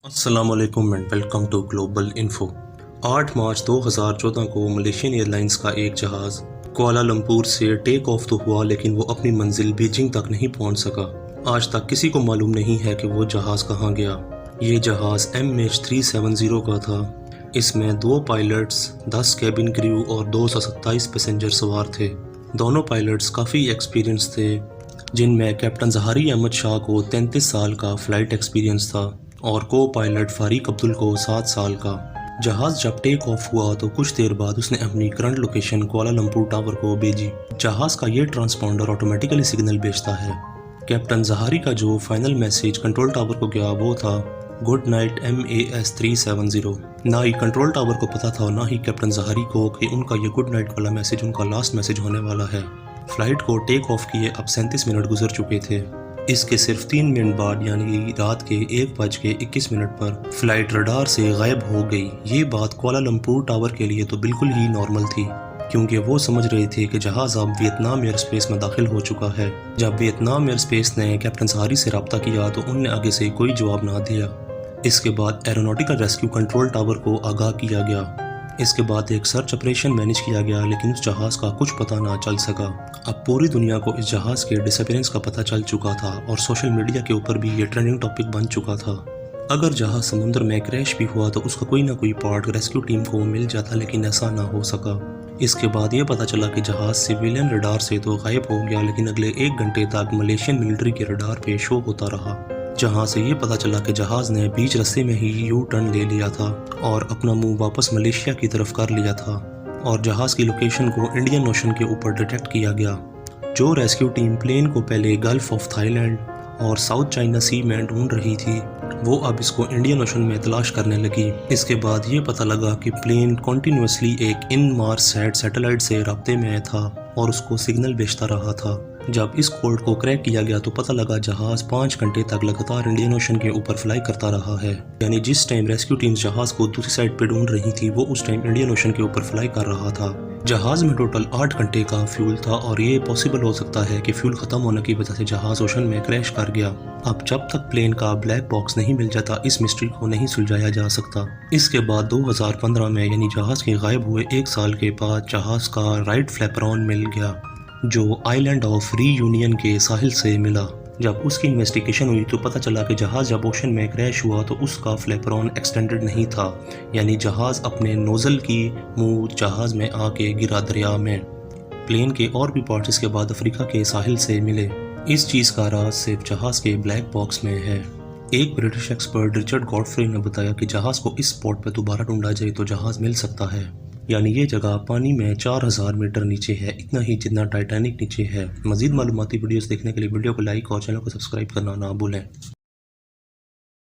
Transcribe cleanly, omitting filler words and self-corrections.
السلام علیکم and welcome to global info. 8 March 2014 کو ملیشین ایئرلائنس کا ایک جہاز کوالالمپور سے ٹیک آف تو ہوا، لیکن وہ اپنی منزل بیجنگ تک نہیں پہنچ سکا۔ آج تک کسی کو معلوم نہیں ہے کہ وہ جہاز کہاں گیا۔ یہ جہاز MH370 کا تھا۔ اس میں 2 پائلٹس، 10 کیبن کریو اور 227 پیسنجر سوار تھے۔ دونوں پائلٹس کافی ایکسپیرینس تھے، جن میں کیپٹن ظہاری احمد شاہ کو 33 سال کا فلائٹ ایکسپیرینس تھا اور کو پائلٹ فاریق عبدل کو 7 سال کا۔ جہاز جب ٹیک آف ہوا تو کچھ دیر بعد اس نے اپنی کرنٹ لوکیشن کوالالمپور ٹاور کو بھیجی۔ جہاز کا یہ ٹرانسپونڈر آٹومیٹیکلی سگنل بھیجتا ہے۔ کیپٹن ظہاری کا جو فائنل میسیج کنٹرول ٹاور کو گیا وہ تھا گڈ نائٹ MAS370۔ نہ ہی کنٹرول ٹاور کو پتا تھا، نہ ہی کیپٹن ظہاری کو، کہ ان کا یہ گڈ نائٹ والا میسیج ان کا لاسٹ میسیج ہونے والا ہے۔ فلائٹ کو ٹیک آف کیے اب 37 منٹ گزر چکے تھے۔ اس کے صرف 3 منٹ بعد یعنی رات کے 1:21 پر فلائٹ رڈار سے غائب ہو گئی۔ یہ بات کوالالمپور ٹاور کے لیے تو بالکل ہی نارمل تھی، کیونکہ وہ سمجھ رہے تھے کہ جہاز اب ویتنام ایئر اسپیس میں داخل ہو چکا ہے۔ جب ویتنام ایئر اسپیس نے کیپٹن ظہاری سے رابطہ کیا تو ان نے آگے سے کوئی جواب نہ دیا۔ اس کے بعد ایروناٹیکل ریسکیو کنٹرول ٹاور کو آگاہ کیا گیا۔ اس کے بعد ایک سرچ آپریشن مینیج کیا گیا، لیکن اس جہاز کا کچھ پتہ نہ چل سکا۔ اب پوری دنیا کو اس جہاز کے ڈس اپیرنس کا پتہ چل چکا تھا اور سوشل میڈیا کے اوپر بھی یہ ٹرینڈنگ ٹاپک بن چکا تھا۔ اگر جہاز سمندر میں کریش بھی ہوا تو اس کا کوئی نہ کوئی پارٹ ریسکیو ٹیم کو مل جاتا، لیکن ایسا نہ ہو سکا۔ اس کے بعد یہ پتہ چلا کہ جہاز سویلین ریڈار سے تو غائب ہو گیا، لیکن اگلے 1 گھنٹے تک ملیشین ملٹری کے ریڈار پہ شو ہوتا رہا، جہاں سے یہ پتہ چلا کہ جہاز نے بیچ رستے میں ہی یو ٹرن لے لیا تھا اور اپنا منہ واپس ملیشیا کی طرف کر لیا تھا، اور جہاز کی لوکیشن کو انڈین اوشن کے اوپر ڈیٹیکٹ کیا گیا۔ جو ریسکیو ٹیم پلین کو پہلے گلف آف تھائی لینڈ اور ساؤتھ چائنا سی میں ڈھونڈ رہی تھی، وہ اب اس کو انڈین اوشن میں تلاش کرنے لگی۔ اس کے بعد یہ پتہ لگا کہ پلین کنٹینیوسلی ایک ان مارس سیٹلائٹ سے رابطے میں تھا اور اس کو سگنل بھیجتا رہا تھا۔ جب اس کوڈ کو کریک کیا گیا تو پتہ لگا جہاز 5 گھنٹے تک لگاتار انڈین اوشن کے اوپر فلائی کرتا رہا ہے، یعنی جس ٹائم ریسکیو ٹیمز جہاز کو دوسری سائڈ پہ ڈھونڈ رہی تھی وہ اس ٹائم انڈین اوشن کے اوپر فلائی کر رہا تھا۔ جہاز میں ٹوٹل 8 گھنٹے کا فیول تھا، اور یہ پاسبل ہو سکتا ہے کہ فیول ختم ہونے کی وجہ سے جہاز اوشن میں کریش کر گیا۔ اب جب تک پلین کا بلیک باکس نہیں مل جاتا اس مسٹری کو نہیں سلجھایا جا سکتا۔ اس کے بعد 2015 میں یعنی جہاز کے غائب ہوئے 1 سال کے بعد جہاز کا رائٹ فلیپرون مل گیا، جو آئی لینڈ آف ری یونین کے ساحل سے ملا۔ جب اس کی انویسٹیگیشن ہوئی تو پتہ چلا کہ جہاز جب اوشن میں کریش ہوا تو اس کا فلیپرون ایکسٹینڈڈ نہیں تھا، یعنی جہاز اپنے نوزل کی منہ جہاز میں آ کے گرا دریا میں۔ پلین کے اور بھی پارٹس اس کے بعد افریقہ کے ساحل سے ملے۔ اس چیز کا راز صرف جہاز کے بلیک باکس میں ہے۔ ایک برٹش ایکسپرٹ رچرڈ گاڈفری نے بتایا کہ جہاز کو اس اسپاٹ پہ دوبارہ ڈھونڈا جائے تو جہاز مل سکتا ہے، یعنی یہ جگہ پانی میں 4000 میٹر نیچے ہے، اتنا ہی جتنا ٹائٹینک نیچے ہے۔ مزید معلوماتی ویڈیوز دیکھنے کے لیے ویڈیو کو لائک اور چینل کو سبسکرائب کرنا نہ بھولیں۔